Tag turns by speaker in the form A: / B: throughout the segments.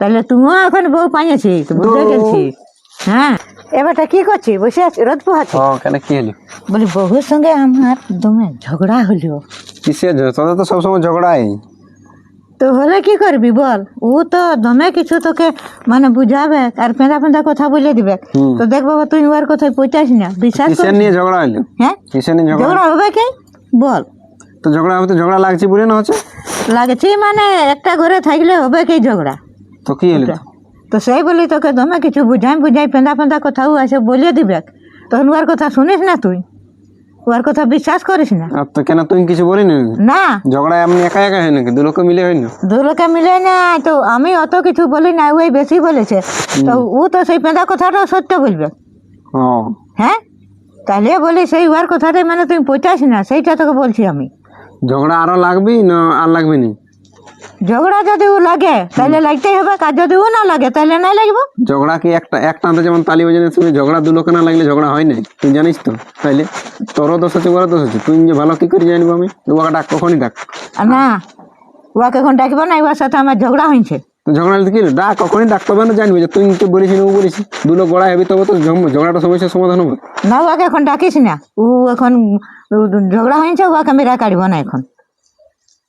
A: তাহলে তুমিও এখন বউ পাইয়েছিস, বুঝতে গেছিস। হ্যাঁ, এবারটা কি করছি? বসে আছি, রোদ পোহাচ্ছি।
B: কেন কি হলো?
A: বলি বহুর সঙ্গে আমার দমে ঝগড়া হলো।
B: কিসের তোদের তো সবসময় ঝগড়াই।
A: তো হলে কি করবি বল? ও তো দমে কিছু তোকে মানে বুঝাবে আর পেঁদা পেঁদা কথা বলে দিবে। তো দেখ বাবা, তুই ওর কথায় পৌঁছাস না, বিশ্বাস
B: কিসের
A: করিস
B: নিয়ে
A: না।
B: ঝগড়া হলো?
A: হ্যাঁ,
B: কিসের নিয়ে ঝগড়া?
A: ঝগড়া হবে কি বল?
B: তো ঝগড়া হবে, তো ঝগড়া লাগছে বলে না হচ্ছে।
A: লাগছে মানে একটা ঘরে থাকলে হবে কি ঝগড়া?
B: তো কি হলো?
A: তো সেই বলি তোকে দমে কিছু বুঝাই পেঁদা পেঁদা কথাও আছে বলে দিবে, তখন ওর কথা শুনিস না, তুই ওর কথা বিশ্বাস করিস না।
B: আর তো কেন তুই কিছু বলিনি?
A: না,
B: ঝগড়া এমনি একা একা হয় নাকি? দু লোক মিলে হয় না?
A: দু লোকে মিলে না, তো আমি অত কিছু বলি না, ওই বেশি বলেছে। তো ও তো সেই পেঁদা কথাটাও সত্য বলবে।
B: ও
A: হ্যাঁ, তাহলে বলি সেই ওর কথাটাই মানে তুই পৌঁছাস না, সেইটা তোকে বলছি আমি।
B: ঝগড়া আরো লাগবি না আর লাগবে নি?
A: ঝগড়া যদি ও লাগে তাহলে লাগতেই হবে, আর যদি ও না লাগে তাহলে নাই লাগবো।
B: ঝগড়া কি একটা যেমন তালি বাজানোর সময় ঝগড়া দু লোকে না লাগলে ঝগড়া হয় নাই, তুই জানিস তো। তাইলে তোরও দোষ আছে, ওরও দোষ আছে। তুই যে ভালো কি করে জানবো আমি? ওকে ডাক, কখনই ডাক।
A: আর না, ওকে এখন ডাকবো না, ওর সাথে আমার ঝগড়া হয়েছে।
B: তো ঝগড়া হলে কি হলো? ডাক, কখনই ডাক, তবে না জানবি যে তুই তো বলিস ও বলিস। দু লোক গড়াই হবে, তবে তো ঝগড়াটা সমস্যার সমাধান হবে।
A: না, ওকে এখন ডাকিস না, ও এখন ঝগড়া হয়েছে, ওকে আমি কাটবো না এখন।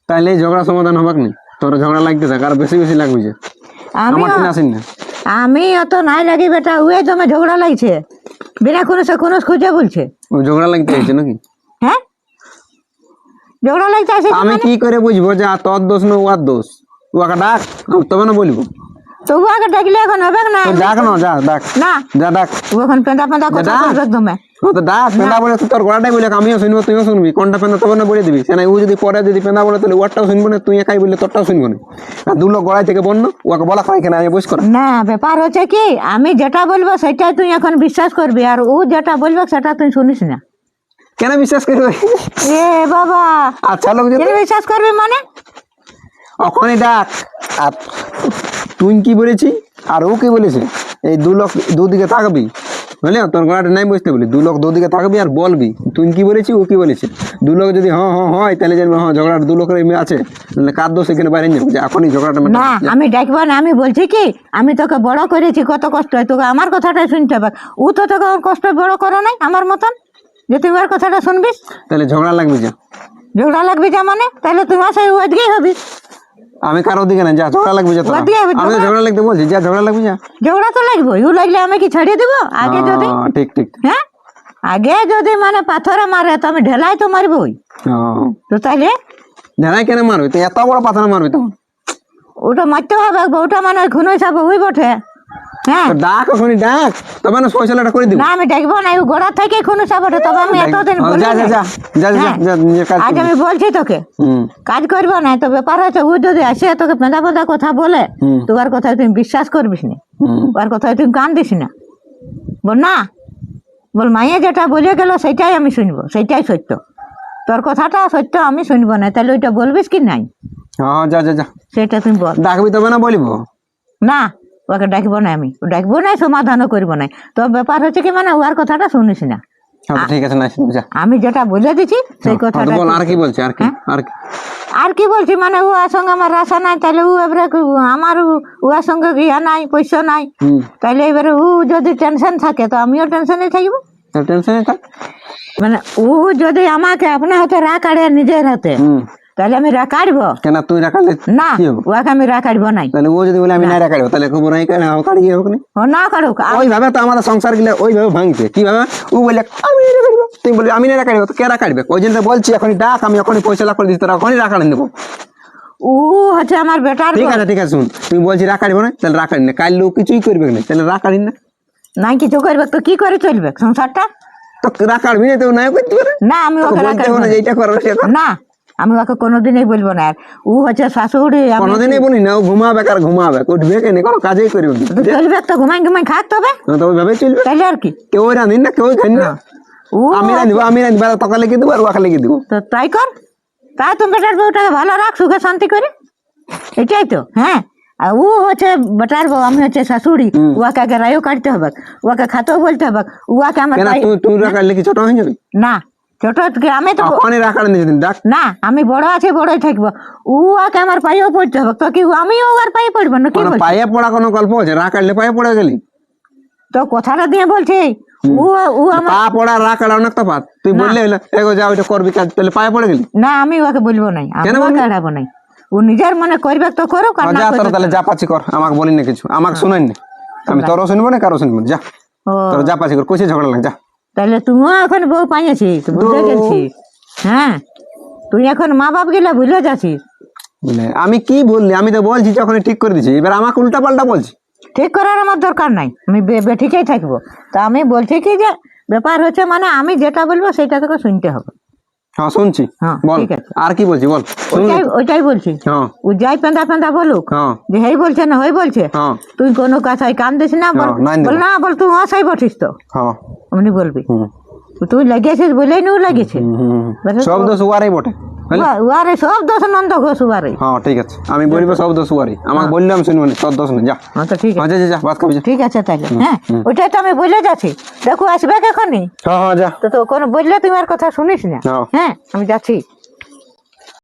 B: তাইলে এই ঝগড়া সমাধান হবাক নি? তোর ঝগড়া লাগতে থাক, আর বেশি বেশি লাগবে যে। আমার টিনে আসেন না।
A: আমি অত নাই লাগি বেটা, ওই জমে ঝগড়া লাগছে, বিনা কোনো সে কোনো খুঁজে বলছে।
B: ওই ঝগড়া লাগতে হয়েছে নাকি?
A: হ্যাঁ, ঝগড়া লাগতে আছে।
B: আমি কি করে বুঝবো যে তোর দোষ না ওর দোষ? ওকে ডাক, তবে না বলবো।
A: তো ওকে ডাকলে এখন হবে না?
B: ডাক না, যা ডাক,
A: না,
B: যা ডাক।
A: ও এখন পেঁদা পেঁদা কথা বলবে একদমে।
B: তো ডাক, পেঁদা বলে তো তোর গলাটাই বলে আমিও শুনবো, তুইও শুনবি। কোনটা পেঁদা তবে না বলে দিবি। সে না, ও যদি পরে যদি পেঁদা বলে তাহলে ওরটাও শুনবো না, তুই একাই বললে তোরটাও শুনবো না। আর দু লোক গড়াই থেকে বন্য, ওকে বলা হয় কেন? আমি বুঝ কর
A: না, ব্যাপার হচ্ছে কি, আমি যেটা বলবো সেটাই তুই এখন বিশ্বাস করবি, আর ও যেটা বলবে সেটা তুই শুনিস না।
B: কেন বিশ্বাস করবে?
A: এ বাবা,
B: আচ্ছা লোক যদি
A: বিশ্বাস করবি মানে?
B: ওখানে ডাক। আর তুই কি বলেছি আর ও কি বলেছে, এই দু লোক দুদিকে থাকবি, বুঝলি? তোর গলাটা নাই বুঝতে বলি, দু লোক দুদিকে থাকবি আর বলবি তুই কি বলেছি ও কি বলেছে। দু লোক যদি হয় তাহলে জানবো ঝগড়া দু লোকের আছে, তাহলে কার দোষ এখানে বাইরে যাবো যে এখনই ঝগড়াটা
A: না, আমি ডাকবো না। আমি বলছি কি, আমি তোকে বড় করেছি, কত কষ্ট হয়, তোকে আমার কথাটাই শুনতে হবে। ও তো তোকে ওর কষ্ট বড় করো নাই আমার মতন, যে তুই ওর কথাটা শুনবিস।
B: তাহলে ঝগড়া লাগবে যা।
A: ঝগড়া লাগবে যা মানে? তাহলে তুই আসে ওদিকেই হবি।
B: আমি কারো দিকে না, যা ঝগড়া লাগবে যা। আমি ঝগড়া লাগতে বলছি, যা ঝগড়া লাগবে যা।
A: ঝগড়া তো লাগবে, ও লাগলে আমি কি ছাড়িয়ে দেবো? আগে যদি
B: ঠিক ঠিক,
A: হ্যাঁ, আগে যদি মানে পাথরে মারে তো আমি ঢেলাই তো মারবই। তো তাইলে
B: ঢেলাই কেন মারবি? তুই এত বড় পাথর মারবি তখন?
A: ওটা মারতে হবে, ওটা মানে খুন হিসাবে ওই বটে। হ্যাঁ,
B: ডাক, ওখানে ডাক, তবে না ফয়সালাটা করে দিব।
A: না, আমি ডাকবো না, ও গোড়া থেকে খুন হিসাবে। তবে আমি এতদিন আজ আমি বলছি তোকে কাজ করবো না। তো ব্যাপার হচ্ছে, ও যদি আসে তোকে পেঁদা পেঁদা কথা বলে, তোমার কথায় তুমি বিশ্বাস করবিস না, ওর কথায় তুমি কান দিস না। বল না, বল মাইয়া যেটা বলে গেল সেটাই আমি শুনবো, সেটাই সত্য। তোর কথাটা সত্য, আমি শুনবো না। তাহলে ওইটা বলবিস কি নাই?
B: যা যা যা,
A: সেটা তুমি বল।
B: ডাকবি তবে না বলিব
A: না, ওকে ডাকবো না, আমি ডাকবো না, সমাধানও করবো না। তো ব্যাপার হচ্ছে কি, মানে ওর কথাটা শুনিস না।
B: ঠিক আছে, না যা,
A: আমি যেটা বলে দিচ্ছি সেই কথাটা
B: বল। আর কি বলছি? আর কি
A: আর কি বলছি মানে, ওর সঙ্গে আমার আশা নাই, তাহলে ও এবারে আমার ওর সঙ্গে ইয়া নাই, পয়সা নাই, তাহলে এবারে ও যদি টেনশন থাকে তো আমিও টেনশনে থাকবো।
B: টেনশনে থাক
A: মানে ও যদি আমাকে আপনার হাতে রাগ কাড়ে নিজের হাতে, তাহলে আমি রাগ কাটবো
B: কেন? তুই রাখালে
A: না, ওকে আমি রাগ কাটবো নাই।
B: তাহলে ও যদি বলে আমি না রাখাবো, তাহলে খবর নাই কেন কাটিয়ে হোক
A: না কাটুক।
B: ওইভাবে তো আমাদের সংসার গুলো ওইভাবে ভাঙছে। কিভাবে? ও বলে আমি রাখাবো, তুই বলি আমি না রাখাবো, তো কে রাখাবে? ওই জন্য বলছি এখনই ডাক, আমি এখনই পয়সা করে দিচ্ছি, তোরা এখনই রাখাড়ি নেবো।
A: ও হচ্ছে আমার বেটার।
B: ঠিক আছে ঠিক আছে, শুন, তুই বলছি রাখাড়িব না, তাহলে রাখাড়ি না। কাল লোক কিছুই করবে না, তাহলে রাখাড়ি না।
A: নাই কিছু করবে তো কি করে চলবে সংসারটা?
B: তো রাখাড়বি না, তো নাই করতে পারে
A: না, আমি ওকে রাখাবো না,
B: যেটা করার সেটা
A: না, আমি ওকে কোনোদিনই বলবো না। আর ও হচ্ছে শাশুড়ি,
B: কোনোদিনই বলি না। ও ঘুমাবে আর ঘুমাবে, উঠবে কেন, কোনো কাজেই করবে না।
A: চলবে তো, ঘুমাই খাকতে হবে,
B: তো ওইভাবে চলবে।
A: তাহলে আর কি?
B: কেউ রাঁধিন না, কেউ খাই না। আমি রাঁধবো, আমি রাঁধবো, তোকে লেগে দেবো আর ওকে লেগে দেবো।
A: তো তাই কর, তাই তুমি বেটার বউটাকে ভালো রাখ, সুখে শান্তি করে, এটাই তো। হ্যাঁ, আর ও হচ্ছে বেটার বউ, আমি হচ্ছে শাশুড়ি। ওকে আগে রায়ও কাটতে হবে, ওকে খাতেও বলতে হবে, ওকে আমার
B: তুই রাখালে কি ছোট হয়ে যাবে?
A: না, ছোট গ্রামে তো
B: ওখানে রাখার নিয়েছেন ডাক
A: না, আমি বড় আছে বড়ই থাকবো। ও আকে আমার পায়েও পড়তে হবে তো কি আমিও ওর পায়ে পড়বো না? কি
B: কোনো
A: বলছিস?
B: পায়ে পড়া কোনো গল্প আছে? রাখালে পায়ে পড়ে গেলি?
A: তো কথাটা দিয়ে বলছি ও ও আমার
B: পা পড়া রাখার অনেক তফাৎ। তুই বললে হইলো এগো যা ওইটা করবি কাজ, তাহলে পায়ে পড়ে গেলি?
A: না, আমি ওকে বলবো নাই, আমি
B: কেন
A: ওকে
B: বলবি?
A: এড়াবো নাই। ও নিজের মনে করবে তো করুক, আর না
B: যা তোর
A: করবে
B: তাহলে
A: তো-
B: যা পাচ্ছি কর, আমাকে বলিস না কিছু, আমাকে শোনাই না। আমি তোরও শুনবো না, কারো শুনবো না। যা
A: ও
B: তোর যা পাচ্ছি কর, কইছে ঝগড়া লাগে, যা।
A: তাহলে তুমিও এখন বউ পাইছিস, বুঝে
B: তো-
A: গেছিস। হ্যাঁ, তুই এখন মা বাপ গেলে ভুলে যাচ্ছিস।
B: বলে আমি কি বললি? আমি তো বলছি যখন ঠিক করে দিছি, এবার আমাকে উল্টা পাল্টা বলছি।
A: ঠিক করার আমার দরকার নাই, আমি ঠিকই থাকবো। তা আমি বলছি কি যে ব্যাপার হচ্ছে মানে আমি যেটা বলবো সেটা তোকে শুনতে হবে।
B: হ্যাঁ শুনছি,
A: হ্যাঁ,
B: বল।
A: ঠিক আছে।
B: আর কি বলছি বল, শুনলি তো?
A: ওইটাই বলছি।
B: হ্যাঁ
A: ও যাই পেঁদা পেঁদা বলুক
B: হ্যাঁ
A: যে হেই বলছে না হই বলছে,
B: হ্যাঁ
A: তুই কোনো কথায় কান দিস না। বল
B: হ্যাঁ, নাই দেবো।
A: বল না, বল তুই আশাই বটিস তো,
B: হ্যাঁ
A: এমনি বলবি।
B: হুম,
A: তুই লেগেছিস বলেই নি লাগিয়েছে। বেশ
B: সব দোষ উয়ারই বটে, বুঝলি?
A: উয়ারে সব দোষ নন্দ ঘোষ উয়ারে।
B: হ্যাঁ ঠিক আছে, আমি বলবো সব দোষ উয়ারই। আমাকে বললে আমি শুনবো না, তোর দোষ না, যা।
A: হ্যাঁ তো ঠিক
B: হ্যাঁ
A: আছে,
B: যা যা, যা ভাত খাবি, যা।
A: ঠিক আছে তাহলে। হ্যাঁ, ওইটাই তো আমি বলে যাচ্ছি। দেখো আসবে কখনই
B: হ্যাঁ হ্যাঁ যা।
A: তো কোনো বললে তুমি আর কথা শুনিস না।
B: হ্যাঁ।
A: হ্যাঁ, আমি যাচ্ছি।